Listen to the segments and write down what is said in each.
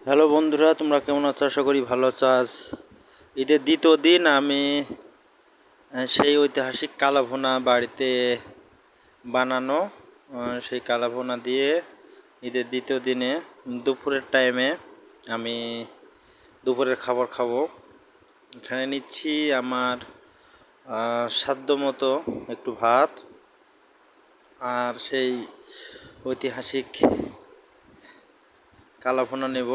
Hello বন্ধুরা, তোমরা কেমন আছো? আশা করি ভালো আছো। আজ ঈদের দ্বিতীয় দিন আমি সেই ঐতিহাসিক কালাভুনা বাড়িতে বানানো সেই কালাভুনা দিয়ে ঈদের দ্বিতীয় দিনে দুপুরের টাইমে আমি দুপুরের খাবার খাবো। এখানে নিচ্ছি আমার সাধ্য মতো একটু ভাত আর সেই ঐতিহাসিক কালাভুনা নেব।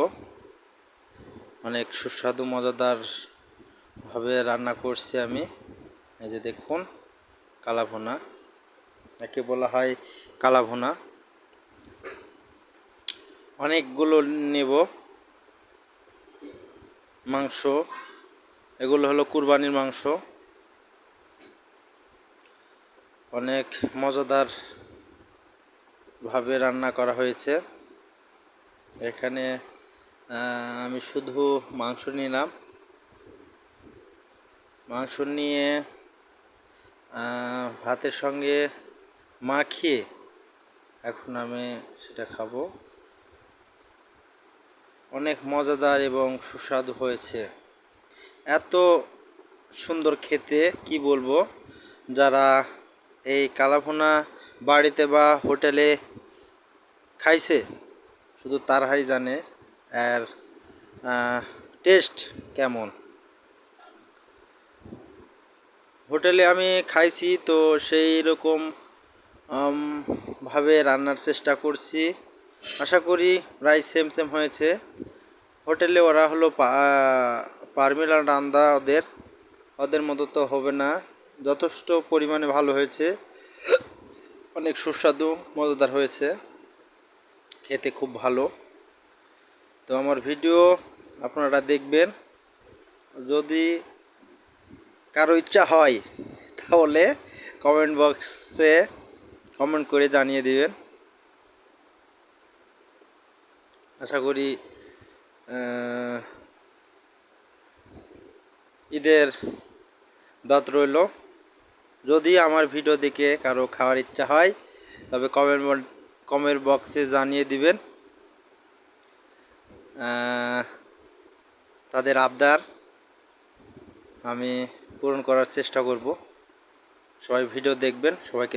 অনেক সুস্বাদু মজাদার ভাবে রান্না করছি আমি। এই যে দেখুন, কালাভুনা, একে বলা হয় কালাভুনা। অনেকগুলো নেব মাংস, এগুলো হলো কুরবানির মাংস। অনেক মজাদার ভাবে রান্না করা হয়েছে। এখানে আমি শুধু মাংস নিলাম। মাংস নিয়ে ভাতের সঙ্গে মাখিয়ে এখন আমি সেটা খাবো। অনেক মজাদার এবং সুস্বাদু হয়েছে। এত সুন্দর খেতে কি বলবো। যারা এই কালাভুনা বাড়িতে বা হোটেলে খাইছে শুধু তারাই জানে এর টেস্ট কেমন। হোটেলে আমি খাইছি তো সেই রকম ভাবে রান্নার চেষ্টা করছি। আশা করি প্রায় সেম সেম হয়েছে। হোটেলে ওরা হলো পারমিলা রান্দা, ওদের মতো তো হবে না। যথেষ্ট পরিমাণে ভালো হয়েছে, অনেক সুস্বাদু মজাদার হয়েছে, খেতে খুব ভালো। তো আমার ভিডিও আপনারা দেখবেন। যদি কারো ইচ্ছা হয় তাহলে কমেন্ট বক্সে কমেন্ট করে জানিয়ে দিবেন। আশা করি ঈদের দাঁত রইল। যদি আমার ভিডিও দেখে কারো খাওয়ার ইচ্ছা হয় তবে কমেন্ট বক্সে জানিয়ে দিবেন। তাদের আবদার আমি পূরণ করার চেষ্টা করব। সবাই ভিডিও দেখবেন। সবাইকে